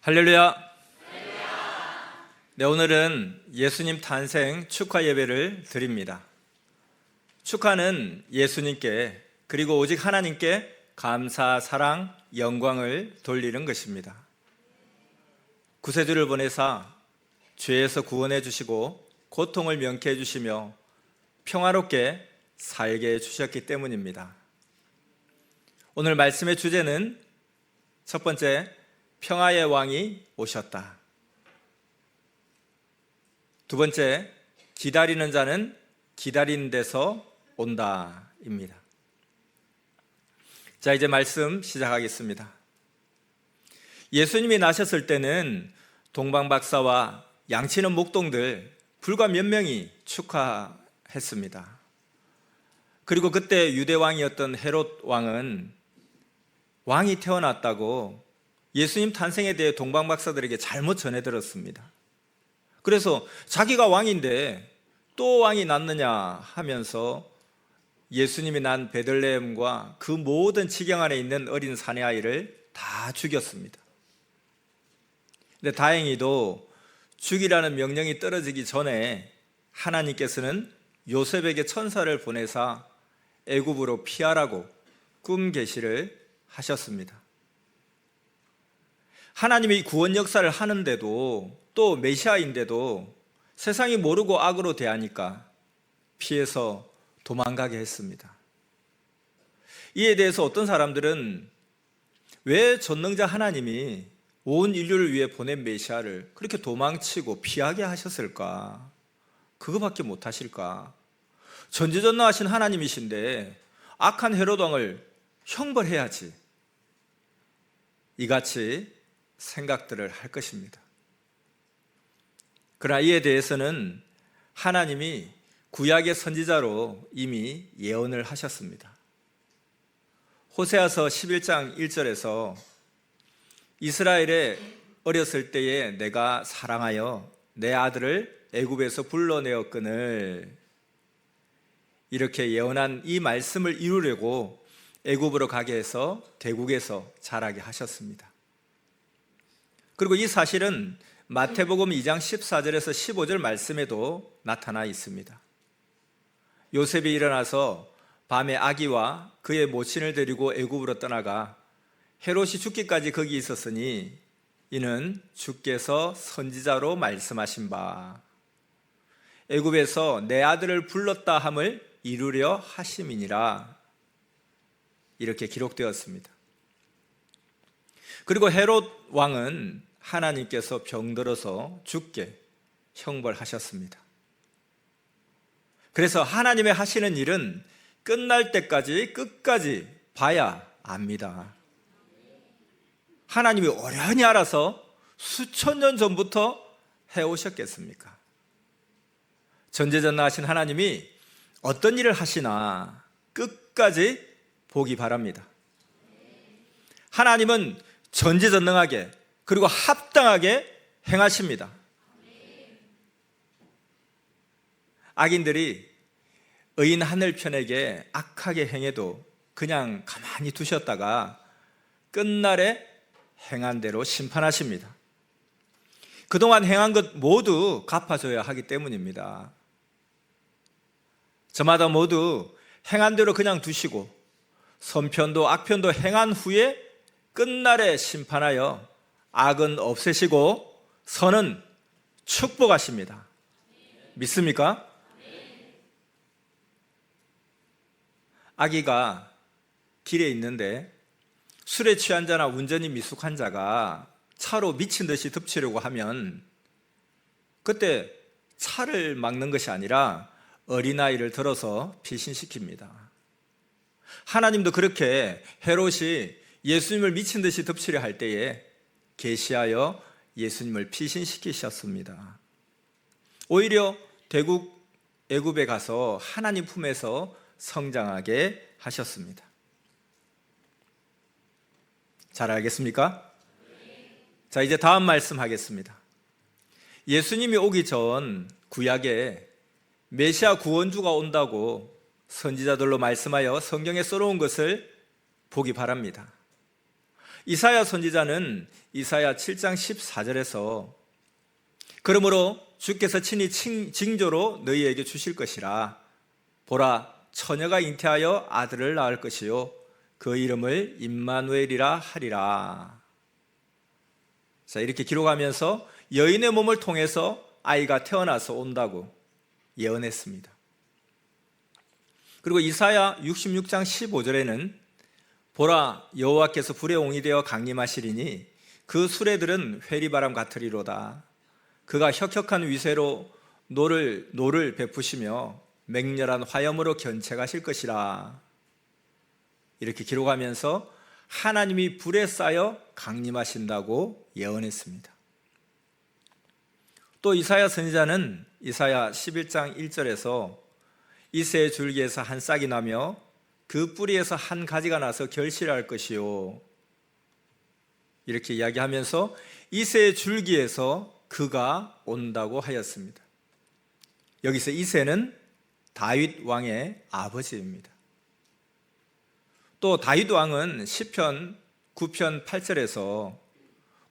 할렐루야. 네, 오늘은 예수님 탄생 축하 예배를 드립니다. 축하는 예수님께 그리고 오직 하나님께 감사, 사랑, 영광을 돌리는 것입니다. 구세주를 보내사 죄에서 구원해 주시고 고통을 명쾌해 주시며 평화롭게 살게 해 주셨기 때문입니다. 오늘 말씀의 주제는 첫 번째, 평화의 왕이 오셨다. 두 번째, 기다리는 자는 기다리는 데서 온다입니다. 자, 이제 말씀 시작하겠습니다. 예수님이 나셨을 때는 동방박사와 양치는 목동들 불과 몇 명이 축하했습니다. 그리고 그때 유대왕이었던 헤롯 왕은 왕이 태어났다고 예수님 탄생에 대해 동방박사들에게 잘못 전해들었습니다. 그래서 자기가 왕인데 또 왕이 났느냐 하면서 예수님이 난 베들레헴과 그 모든 지경 안에 있는 어린 사내아이를 다 죽였습니다. 근데 다행히도 죽이라는 명령이 떨어지기 전에 하나님께서는 요셉에게 천사를 보내사 애굽으로 피하라고 꿈 계시를 하셨습니다. 하나님이 구원 역사를 하는데도 또 메시아인데도 세상이 모르고 악으로 대하니까 피해서 도망가게 했습니다. 이에 대해서 어떤 사람들은 왜 전능자 하나님이 온 인류를 위해 보낸 메시아를 그렇게 도망치고 피하게 하셨을까? 그거밖에 못하실까? 전지전능하신 하나님이신데 악한 헤롯 왕을 형벌해야지, 이같이 생각들을 할 것입니다. 그러나 이에 대해서는 하나님이 구약의 선지자로 이미 예언을 하셨습니다. 호세아서 11장 1절에서 이스라엘에 어렸을 때에 내가 사랑하여 내 아들을 애굽에서 불러내었거늘, 이렇게 예언한 이 말씀을 이루려고 애굽으로 가게 해서 대국에서 자라게 하셨습니다. 그리고 이 사실은 마태복음 2장 14절에서 15절 말씀에도 나타나 있습니다. 요셉이 일어나서 밤에 아기와 그의 모친을 데리고 애굽으로 떠나가 헤롯이 죽기까지 거기 있었으니 이는 주께서 선지자로 말씀하신 바 애굽에서 내 아들을 불렀다 함을 이루려 하심이니라, 이렇게 기록되었습니다. 그리고 헤롯 왕은 하나님께서 병들어서 죽게 형벌하셨습니다. 그래서 하나님의 하시는 일은 끝날 때까지 끝까지 봐야 압니다. 하나님이 어련히 알아서 수천 년 전부터 해오셨겠습니까? 전지전능하신 하나님이 어떤 일을 하시나 끝까지 보기 바랍니다. 하나님은 전지전능하게 그리고 합당하게 행하십니다. 악인들이 의인 하늘편에게 악하게 행해도 그냥 가만히 두셨다가 끝날에 행한 대로 심판하십니다. 그동안 행한 것 모두 갚아줘야 하기 때문입니다. 저마다 모두 행한 대로 그냥 두시고 선편도 악편도 행한 후에 끝날에 심판하여 악은 없애시고 선은 축복하십니다. 믿습니까? 아기가 길에 있는데 술에 취한 자나 운전이 미숙한 자가 차로 미친 듯이 덮치려고 하면 그때 차를 막는 것이 아니라 어린아이를 들어서 피신시킵니다. 하나님도 그렇게 헤롯이 예수님을 미친 듯이 덮치려 할 때에 계시하여 예수님을 피신시키셨습니다. 오히려 대국 애굽에 가서 하나님 품에서 성장하게 하셨습니다. 잘 알겠습니까? 자, 이제 다음 말씀 하겠습니다. 예수님이 오기 전 구약에 메시아 구원주가 온다고 선지자들로 말씀하여 성경에 써놓은 것을 보기 바랍니다. 이사야 선지자는 이사야 7장 14절에서 그러므로 주께서 친히 징조로 너희에게 주실 것이라. 보라, 처녀가 잉태하여 아들을 낳을 것이요 그 이름을 임마누엘이라 하리라. 자, 이렇게 기록하면서 여인의 몸을 통해서 아이가 태어나서 온다고 예언했습니다. 그리고 이사야 66장 15절에는 보라, 여호와께서 불의 옹이 되어 강림하시리니 그 수레들은 회리바람 같으리로다. 그가 혁혁한 위세로 노를 베푸시며 맹렬한 화염으로 견책하실 것이라. 이렇게 기록하면서 하나님이 불에 쌓여 강림하신다고 예언했습니다. 또 이사야 선지자는 이사야 11장 1절에서 이새의 줄기에서 한 싹이 나며 그 뿌리에서 한 가지가 나서 결실할 것이요, 이렇게 이야기하면서 이새의 줄기에서 그가 온다고 하였습니다. 여기서 이새는 다윗 왕의 아버지입니다. 또 다윗 왕은 시편 9편 8절에서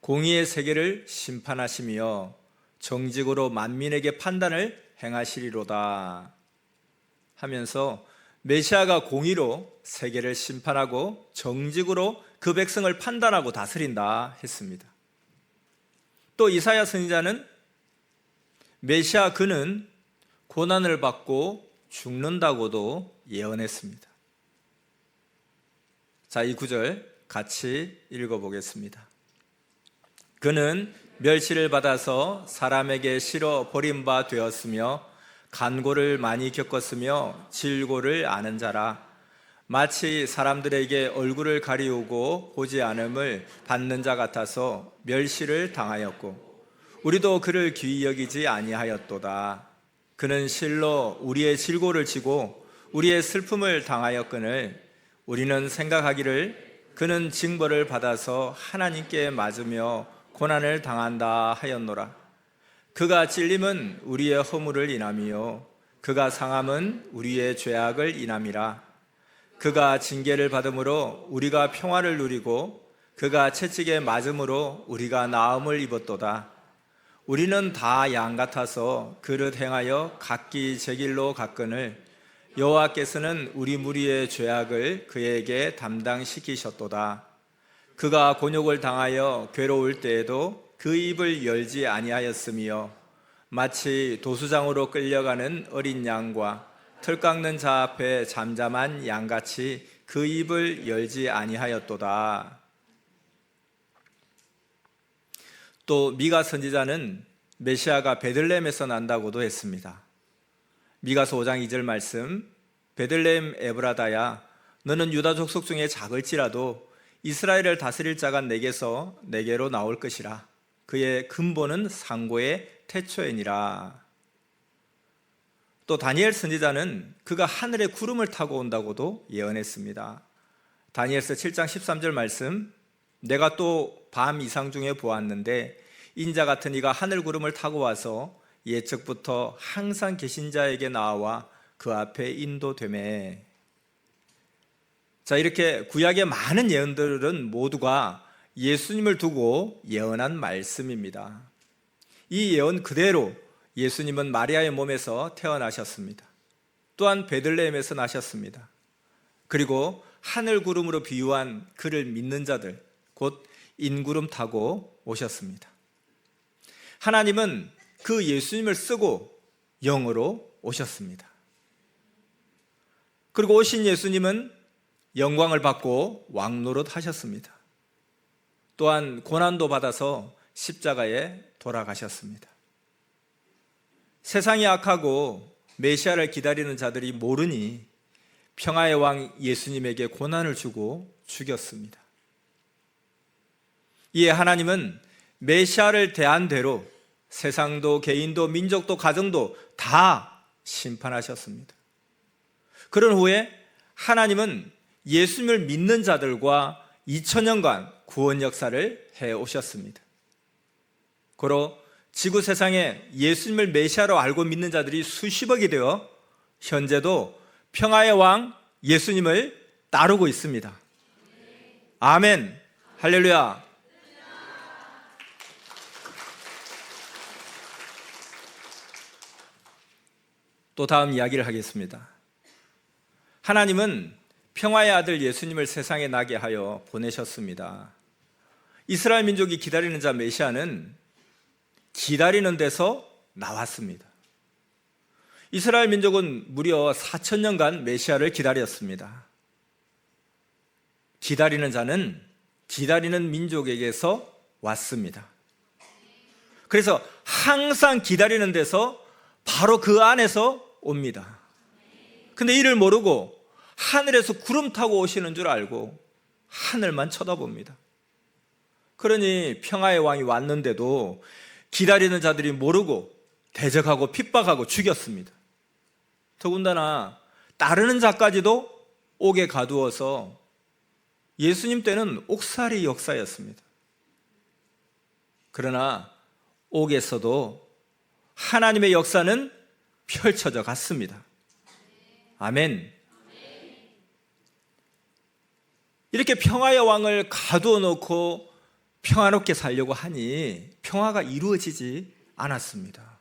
공의의 세계를 심판하시며 정직으로 만민에게 판단을 행하시리로다 하면서 메시아가 공의로 세계를 심판하고 정직으로 그 백성을 판단하고 다스린다 했습니다. 또 이사야 선지자는 메시아 그는 고난을 받고 죽는다고도 예언했습니다. 자, 이 구절 같이 읽어보겠습니다. 그는 멸시를 받아서 사람에게 실어 버림바 되었으며 간고를 많이 겪었으며 질고를 아는 자라. 마치 사람들에게 얼굴을 가리우고 보지 않음을 받는 자 같아서 멸시를 당하였고 우리도 그를 귀히 여기지 아니하였도다. 그는 실로 우리의 질고를 지고 우리의 슬픔을 당하였거늘 우리는 생각하기를 그는 징벌을 받아서 하나님께 맞으며 고난을 당한다 하였노라. 그가 찔림은 우리의 허물을 인함이요 그가 상함은 우리의 죄악을 인함이라. 그가 징계를 받음으로 우리가 평화를 누리고 그가 채찍에 맞음으로 우리가 나음을 입었도다. 우리는 다 양 같아서 그릇 행하여 각기 제 길로 갔거늘 여호와께서는 우리 무리의 죄악을 그에게 담당시키셨도다. 그가 곤욕을 당하여 괴로울 때에도 그 입을 열지 아니하였으며 마치 도수장으로 끌려가는 어린 양과 털 깎는 자 앞에 잠잠한 양같이 그 입을 열지 아니하였도다. 또 미가 선지자는 메시아가 베들레헴에서 난다고도 했습니다. 미가서 5장 2절 말씀, 베들레헴 에브라다야 너는 유다 족속 중에 작을지라도 이스라엘을 다스릴 자가 내게로 나올 것이라. 그의 근본은 상고의 태초이니라. 또 다니엘 선지자는 그가 하늘의 구름을 타고 온다고도 예언했습니다. 다니엘서 7장 13절 말씀, 내가 또 밤 이상 중에 보았는데 인자 같은 이가 하늘 구름을 타고 와서 예측부터 항상 계신 자에게 나와 그 앞에 인도되매. 자, 이렇게 구약의 많은 예언들은 모두가 예수님을 두고 예언한 말씀입니다. 이 예언 그대로 예수님은 마리아의 몸에서 태어나셨습니다. 또한 베들레헴에서 나셨습니다. 그리고 하늘 구름으로 비유한 그를 믿는 자들, 곧 인구름 타고 오셨습니다. 하나님은 그 예수님을 쓰고 영으로 오셨습니다. 그리고 오신 예수님은 영광을 받고 왕노릇 하셨습니다. 또한 고난도 받아서 십자가에 돌아가셨습니다. 세상이 악하고 메시아를 기다리는 자들이 모르니 평화의 왕 예수님에게 고난을 주고 죽였습니다. 이에 하나님은 메시아를 대한 대로 세상도 개인도 민족도 가정도 다 심판하셨습니다. 그런 후에 하나님은 예수님을 믿는 자들과 2000년간 구원 역사를 해오셨습니다. 고로 지구 세상에 예수님을 메시아로 알고 믿는 자들이 수십억이 되어 현재도 평화의 왕 예수님을 따르고 있습니다. 아멘. 할렐루야. 또 다음 이야기를 하겠습니다. 하나님은 평화의 아들 예수님을 세상에 나게 하여 보내셨습니다. 이스라엘 민족이 기다리는 자 메시아는 기다리는 데서 나왔습니다. 이스라엘 민족은 무려 4,000년간 메시아를 기다렸습니다. 기다리는 자는 기다리는 민족에게서 왔습니다. 그래서 항상 기다리는 데서 바로 그 안에서 옵니다. 근데 이를 모르고 하늘에서 구름 타고 오시는 줄 알고 하늘만 쳐다봅니다. 그러니 평화의 왕이 왔는데도 기다리는 자들이 모르고 대적하고 핍박하고 죽였습니다. 더군다나 따르는 자까지도 옥에 가두어서 예수님 때는 옥살이 역사였습니다. 그러나 옥에서도 하나님의 역사는 펼쳐져 갔습니다. 아멘. 이렇게 평화의 왕을 가두어 놓고 평화롭게 살려고 하니 평화가 이루어지지 않았습니다.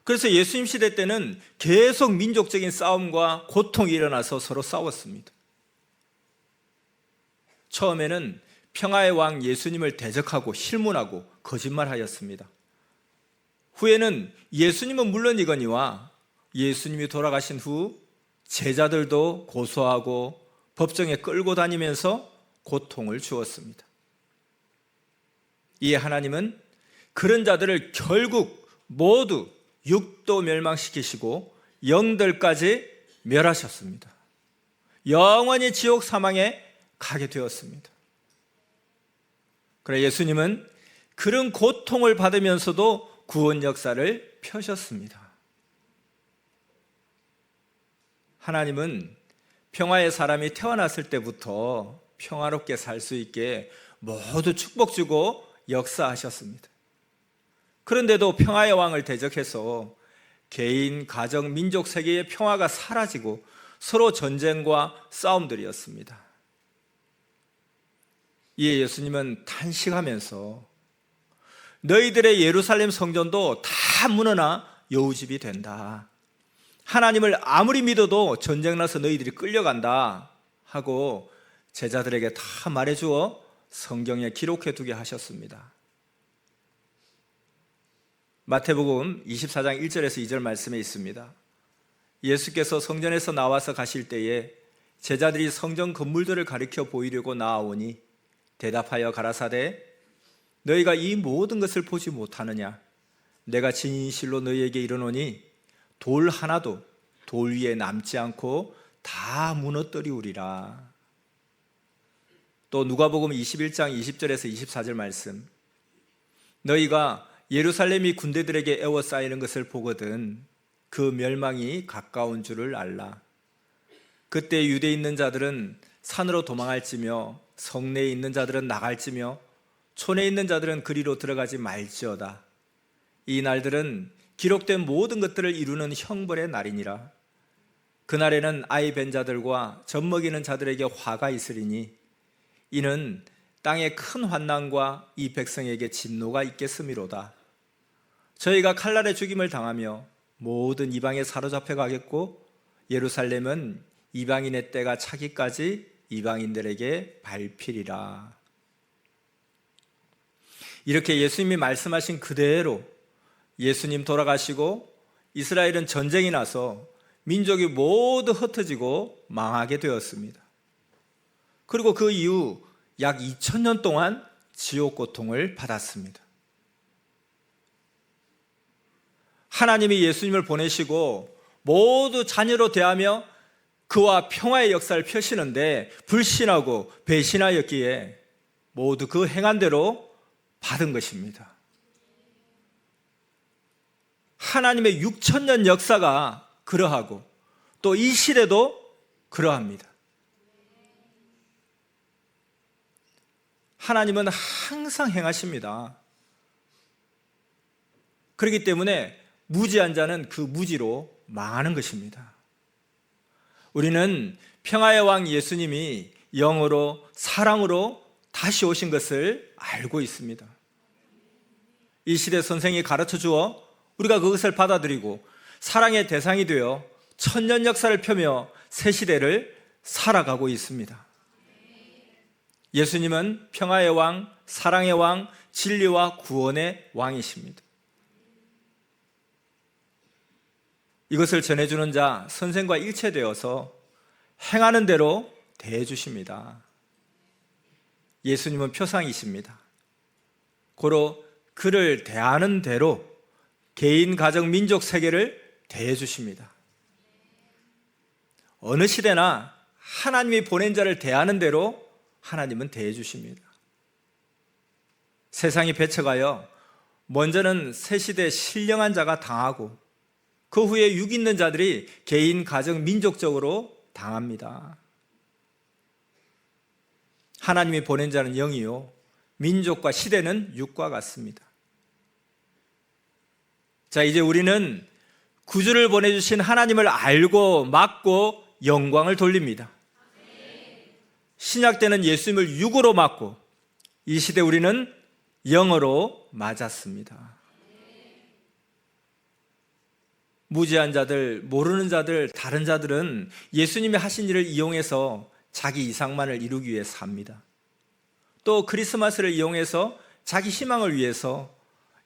그래서 예수님 시대 때는 계속 민족적인 싸움과 고통이 일어나서 서로 싸웠습니다. 처음에는 평화의 왕 예수님을 대적하고 실문하고 거짓말하였습니다. 후에는 예수님은 물론이거니와 예수님이 돌아가신 후 제자들도 고소하고 법정에 끌고 다니면서 고통을 주었습니다. 이에 하나님은 그런 자들을 결국 모두 육도 멸망시키시고 영들까지 멸하셨습니다. 영원히 지옥 사망에 가게 되었습니다. 그래 예수님은 그런 고통을 받으면서도 구원 역사를 펴셨습니다. 하나님은 평화의 사람이 태어났을 때부터 평화롭게 살 수 있게 모두 축복 주고 역사하셨습니다. 그런데도 평화의 왕을 대적해서 개인, 가정, 민족, 세계의 평화가 사라지고 서로 전쟁과 싸움들이었습니다. 이에 예수님은 탄식하면서 너희들의 예루살렘 성전도 다 무너나 여우집이 된다. 하나님을 아무리 믿어도 전쟁나서 너희들이 끌려간다 하고 제자들에게 다 말해주어 성경에 기록해 두게 하셨습니다. 마태복음 24장 1절에서 2절 말씀에 있습니다. 예수께서 성전에서 나와서 가실 때에 제자들이 성전 건물들을 가리켜 보이려고 나아오니 대답하여 가라사대 너희가 이 모든 것을 보지 못하느냐? 내가 진실로 너희에게 이르노니 돌 하나도 돌 위에 남지 않고 다 무너뜨리우리라. 또 누가복음 21장 20절에서 24절 말씀 너희가 예루살렘이 군대들에게 에워싸이는 것을 보거든 그 멸망이 가까운 줄을 알라. 그때 유대에 있는 자들은 산으로 도망할지며 성내에 있는 자들은 나갈지며 촌에 있는 자들은 그리로 들어가지 말지어다. 이 날들은 기록된 모든 것들을 이루는 형벌의 날이니라. 그날에는 아이 벤 자들과 젖먹이는 자들에게 화가 있으리니 이는 땅에 큰 환난과 이 백성에게 진노가 있겠음이로다. 저희가 칼날에 죽임을 당하며 모든 이방에 사로잡혀 가겠고 예루살렘은 이방인의 때가 차기까지 이방인들에게 밟히리라. 이렇게 예수님이 말씀하신 그대로 예수님 돌아가시고 이스라엘은 전쟁이 나서 민족이 모두 흩어지고 망하게 되었습니다. 그리고 그 이후 약 2000년 동안 지옥 고통을 받았습니다. 하나님이 예수님을 보내시고 모두 자녀로 대하며 그와 평화의 역사를 펴시는데 불신하고 배신하였기에 모두 그 행한 대로 받은 것입니다. 하나님의 6000년 역사가 그러하고 또 이 시대도 그러합니다. 하나님은 항상 행하십니다. 그렇기 때문에 무지한 자는 그 무지로 망하는 것입니다. 우리는 평화의 왕 예수님이 영으로 사랑으로 다시 오신 것을 알고 있습니다. 이 시대 선생이 가르쳐 주어 우리가 그것을 받아들이고 사랑의 대상이 되어 천년 역사를 펴며 새 시대를 살아가고 있습니다. 예수님은 평화의 왕, 사랑의 왕, 진리와 구원의 왕이십니다. 이것을 전해주는 자 선생과 일체되어서 행하는 대로 대해주십니다. 예수님은 표상이십니다. 고로 그를 대하는 대로 개인, 가정, 민족, 세계를 대해주십니다. 어느 시대나 하나님이 보낸 자를 대하는 대로 하나님은 대해주십니다. 세상이 배쳐가요, 먼저는 새 시대 신령한 자가 당하고 그 후에 육 있는 자들이 개인, 가정, 민족적으로 당합니다. 하나님이 보낸 자는 영이요, 민족과 시대는 육과 같습니다. 자, 이제 우리는 구주를 보내주신 하나님을 알고 맡고 영광을 돌립니다. 신약 때는 예수님을 육으로 맡고 이 시대 우리는 영으로 맞았습니다. 무지한 자들, 모르는 자들, 다른 자들은 예수님이 하신 일을 이용해서 자기 이상만을 이루기 위해 삽니다. 또 크리스마스를 이용해서 자기 희망을 위해서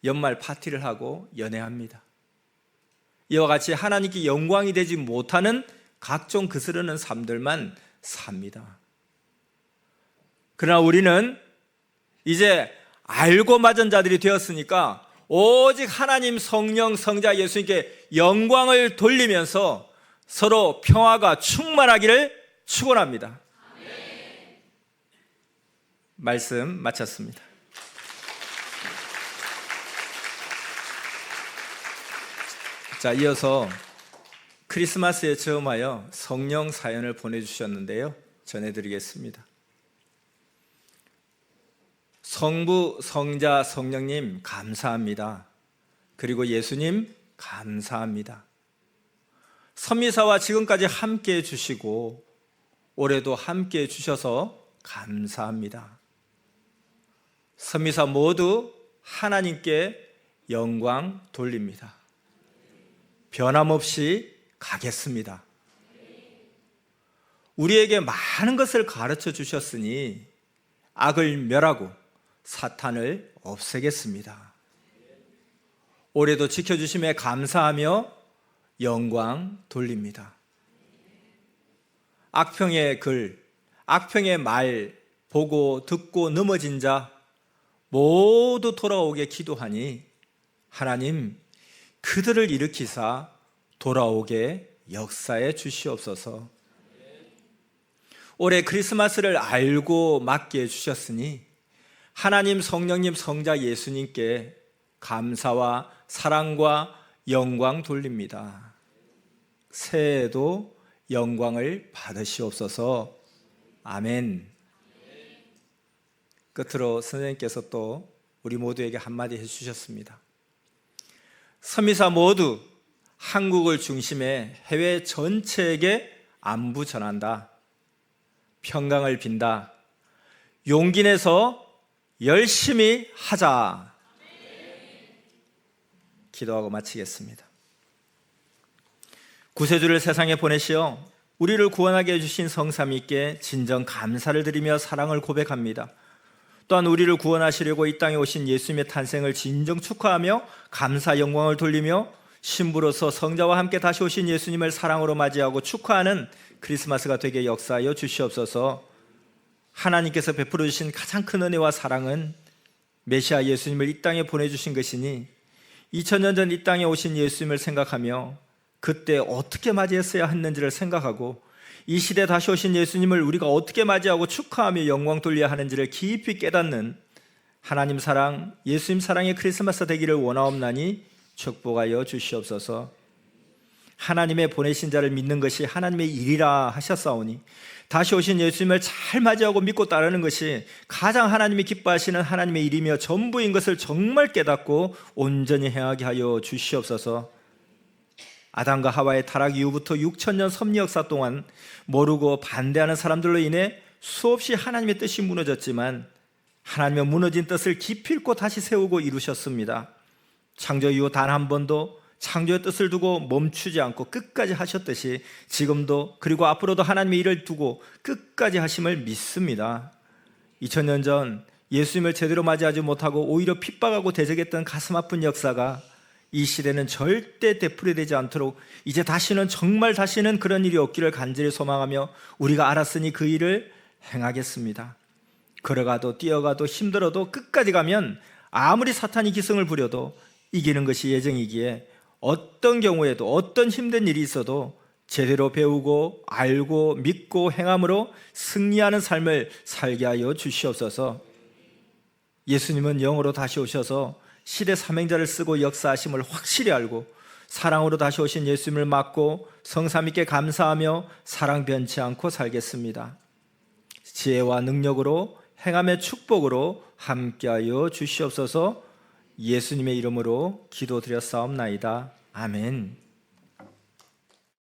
연말 파티를 하고 연애합니다. 이와 같이 하나님께 영광이 되지 못하는 각종 그스르는 삶들만 삽니다. 그러나 우리는 이제 알고 맞은 자들이 되었으니까 오직 하나님, 성령, 성자 예수님께 영광을 돌리면서 서로 평화가 충만하기를 축원합니다. 말씀 마쳤습니다. 자, 이어서 크리스마스에 처음하여 성령 사연을 보내주셨는데요, 전해드리겠습니다. 성부, 성자, 성령님 감사합니다. 그리고 예수님 감사합니다. 선미사와 지금까지 함께 해주시고 올해도 함께 해주셔서 감사합니다. 선미사 모두 하나님께 영광 돌립니다. 변함없이 가겠습니다. 우리에게 많은 것을 가르쳐 주셨으니 악을 멸하고 사탄을 없애겠습니다. 올해도 지켜주심에 감사하며 영광 돌립니다. 악평의 글, 악평의 말 보고 듣고 넘어진 자 모두 돌아오게 기도하니 하나님 그들을 일으키사 돌아오게 역사해 주시옵소서. 올해 크리스마스를 알고 맞게 해주셨으니 하나님, 성령님, 성자 예수님께 감사와 사랑과 영광 돌립니다. 새해에도 영광을 받으시옵소서. 아멘. 끝으로 선생님께서 또 우리 모두에게 한마디 해주셨습니다. 선미사 모두 한국을 중심에 해외 전체에게 안부 전한다. 평강을 빈다. 용기 내서 열심히 하자. 기도하고 마치겠습니다. 구세주를 세상에 보내시어 우리를 구원하게 해주신 성삼위께 진정 감사를 드리며 사랑을 고백합니다. 또한 우리를 구원하시려고 이 땅에 오신 예수님의 탄생을 진정 축하하며 감사 영광을 돌리며 신부로서 성자와 함께 다시 오신 예수님을 사랑으로 맞이하고 축하하는 크리스마스가 되게 역사하여 주시옵소서. 하나님께서 베풀어 주신 가장 큰 은혜와 사랑은 메시아 예수님을 이 땅에 보내주신 것이니 2000년 전 이 땅에 오신 예수님을 생각하며 그때 어떻게 맞이했어야 했는지를 생각하고 이 시대에 다시 오신 예수님을 우리가 어떻게 맞이하고 축하하며 영광 돌려야 하는지를 깊이 깨닫는 하나님 사랑, 예수님 사랑의 크리스마스 되기를 원하옵나니 축복하여 주시옵소서. 하나님의 보내신 자를 믿는 것이 하나님의 일이라 하셨사오니 다시 오신 예수님을 잘 맞이하고 믿고 따르는 것이 가장 하나님이 기뻐하시는 하나님의 일이며 전부인 것을 정말 깨닫고 온전히 행하게 하여 주시옵소서. 아담과 하와의 타락 이후부터 6000년 섭리 역사 동안 모르고 반대하는 사람들로 인해 수없이 하나님의 뜻이 무너졌지만 하나님의 무너진 뜻을 기필코 다시 세우고 이루셨습니다. 창조 이후 단 한 번도 창조의 뜻을 두고 멈추지 않고 끝까지 하셨듯이 지금도 그리고 앞으로도 하나님의 일을 두고 끝까지 하심을 믿습니다. 2000년 전 예수님을 제대로 맞이하지 못하고 오히려 핍박하고 대적했던 가슴 아픈 역사가 이 시대는 절대 되풀이되지 않도록 이제 정말 다시는 그런 일이 없기를 간절히 소망하며 우리가 알았으니 그 일을 행하겠습니다. 걸어가도 뛰어가도 힘들어도 끝까지 가면 아무리 사탄이 기승을 부려도 이기는 것이 예정이기에 어떤 경우에도 어떤 힘든 일이 있어도 제대로 배우고 알고 믿고 행함으로 승리하는 삶을 살게 하여 주시옵소서. 예수님은 영으로 다시 오셔서 시대 사명자를 쓰고 역사하심을 확실히 알고 사랑으로 다시 오신 예수님을 맞고 성삼위께 감사하며 사랑 변치 않고 살겠습니다. 지혜와 능력으로 행함의 축복으로 함께하여 주시옵소서. 예수님의 이름으로 기도드렸사옵나이다. 아멘.